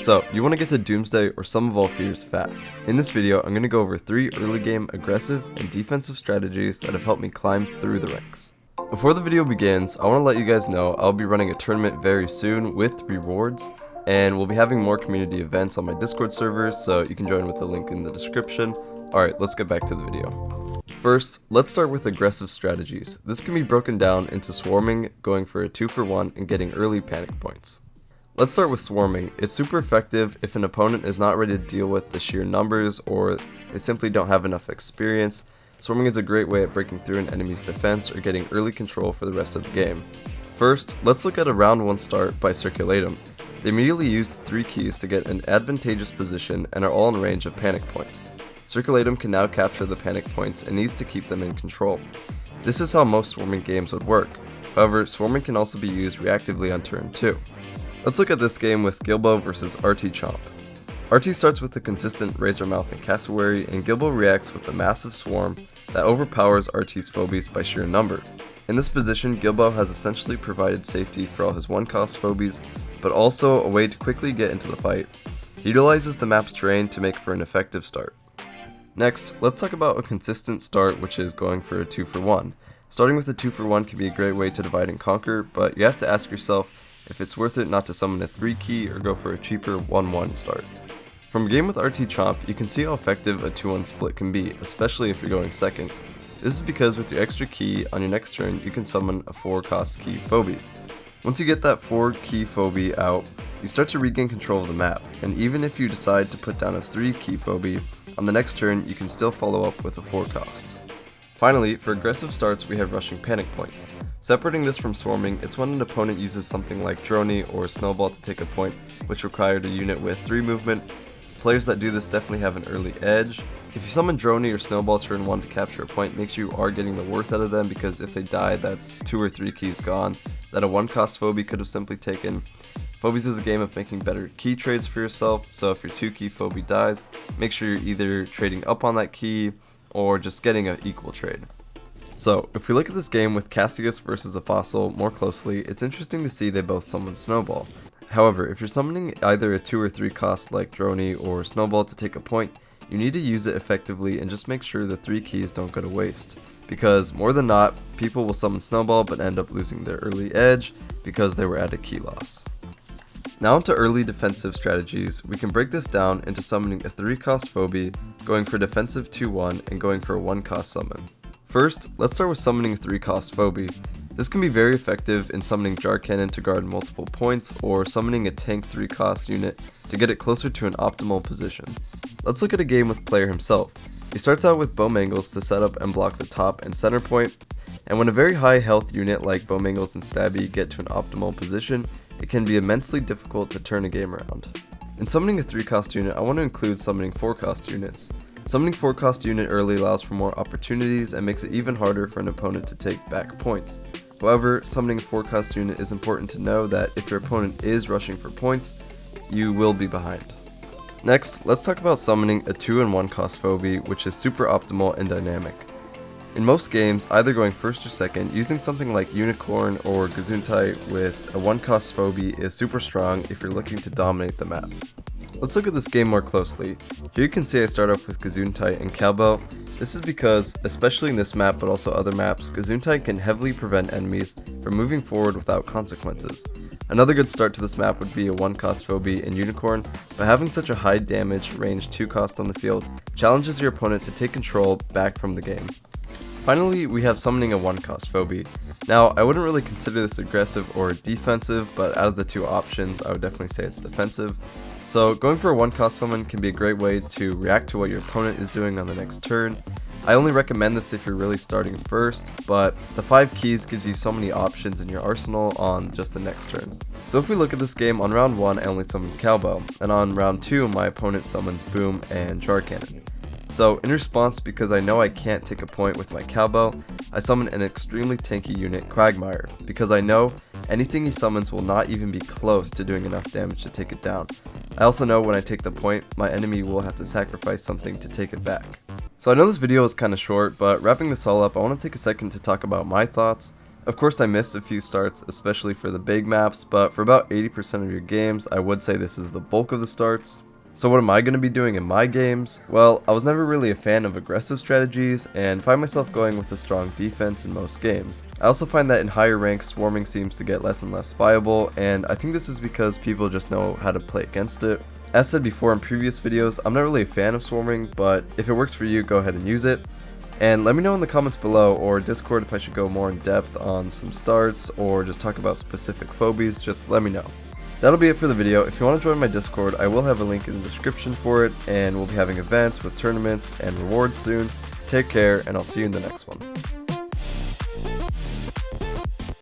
So, you want to get to Doomsday or Sum of All Fears fast. In this video, I'm going to go over 3 early game aggressive and defensive strategies that have helped me climb through the ranks. Before the video begins, I want to let you guys know I'll be running a tournament very soon with rewards, and we'll be having more community events on my Discord server, so you can join with the link in the description. Alright, let's get back to the video. First, let's start with aggressive strategies. This can be broken down into swarming, going for a 2-for-1, and getting early panic points. Let's start with swarming. It's super effective if an opponent is not ready to deal with the sheer numbers or they simply don't have enough experience. Swarming is a great way at breaking through an enemy's defense or getting early control for the rest of the game. First, let's look at a round 1 start by Circulatum. They immediately use the 3 keys to get an advantageous position and are all in range of panic points. Circulatum can now capture the panic points and needs to keep them in control. This is how most swarming games would work. However, swarming can also be used reactively on turn 2. Let's look at this game with Gilbo versus RT Chomp. RT starts with the consistent Razormouth and Cassowary, and Gilbo reacts with a massive swarm that overpowers RT's Phobies by sheer number. In this position, Gilbo has essentially provided safety for all his 1-cost Phobies, but also a way to quickly get into the fight. He utilizes the map's terrain to make for an effective start. Next, let's talk about a consistent start, which is going for a 2-for-1. Starting with a 2-for-1 can be a great way to divide and conquer, but you have to ask yourself if it's worth it not to summon a 3 key or go for a cheaper 1-1 start. From a game with RT Chomp, you can see how effective a 2-1 split can be, especially if you're going second. This is because with your extra key, on your next turn, you can summon a 4-cost key Phobie. Once you get that 4-key Phobie out, you start to regain control of the map, and even if you decide to put down a 3-key Phobie, on the next turn you can still follow up with a 4-cost. Finally, for aggressive starts we have rushing panic points. Separating this from swarming, it's when an opponent uses something like Droney or Snowball to take a point, which required a unit with 3 movement. Players that do this definitely have an early edge. If you summon Droney or Snowball turn 1 to capture a point, makes you are getting the worth out of them, because if they die, that's 2 or 3 keys gone that a 1-cost Phobie could have simply taken. Phobies is a game of making better key trades for yourself, so if your 2-key Phobie dies, make sure you're either trading up on that key or just getting an equal trade. So, if we look at this game with Cassius versus a Fossil more closely, it's interesting to see they both summon Snowball. However, if you're summoning either a 2 or 3 cost like Droney or Snowball to take a point, you need to use it effectively and just make sure the 3 keys don't go to waste. Because more than not, people will summon Snowball but end up losing their early edge because they were at a key loss. Now into early defensive strategies, we can break this down into summoning a 3-cost Phobie, going for defensive 2-1, and going for a 1-cost summon. First, let's start with summoning a 3-cost Phobie. This can be very effective in summoning Jar Cannon to guard multiple points, or summoning a tank 3-cost unit to get it closer to an optimal position. Let's look at a game with player himself. He starts out with Bowmangles to set up and block the top and center point, and when a very high health unit like Bowmangles and Stabby get to an optimal position, it can be immensely difficult to turn a game around. In summoning a 3-cost unit, I want to include summoning 4-cost units. Summoning 4-cost unit early allows for more opportunities and makes it even harder for an opponent to take back points. However, summoning a 4-cost unit is important to know that if your opponent is rushing for points, you will be behind. Next, let's talk about summoning a 2 and 1-cost Phobie, which is super optimal and dynamic. In most games, either going first or second, using something like Unicorn or Gesundheit with a 1-cost Phobie is super strong if you're looking to dominate the map. Let's look at this game more closely. Here you can see I start off with Gesundheit and Cowbell. This is because, especially in this map but also other maps, Gesundheit can heavily prevent enemies from moving forward without consequences. Another good start to this map would be a 1-cost Phobie and Unicorn, but having such a high damage range 2-cost on the field challenges your opponent to take control back from the game. Finally, we have summoning a 1-cost Phobie. Now, I wouldn't really consider this aggressive or defensive, but out of the 2 options, I would definitely say it's defensive. So, going for a 1-cost summon can be a great way to react to what your opponent is doing on the next turn. I only recommend this if you're really starting first, but the 5 keys gives you so many options in your arsenal on just the next turn. So if we look at this game, on round 1 I only summoned Cowbell, and on round 2 my opponent summons Boom and Jar Cannon. So in response, because I know I can't take a point with my Cowbell, I summon an extremely tanky unit, Quagmire, because I know anything he summons will not even be close to doing enough damage to take it down. I also know when I take the point, my enemy will have to sacrifice something to take it back. So I know this video is kind of short, but wrapping this all up, I want to take a second to talk about my thoughts, Of course, I missed a few starts, especially for the big maps, but for about 80% of your games, I would say this is the bulk of the starts. So what am I going to be doing in my games? Well, I was never really a fan of aggressive strategies, and find myself going with a strong defense in most games. I also find that in higher ranks, swarming seems to get less and less viable, and I think this is because people just know how to play against it. As said before in previous videos, I'm not really a fan of swarming, but if it works for you, go ahead and use it. And let me know in the comments below or Discord if I should go more in depth on some starts or just talk about specific phobies, just let me know. That'll be it for the video. If you want to join my Discord, I will have a link in the description for it, and we'll be having events with tournaments and rewards soon. Take care, and I'll see you in the next one.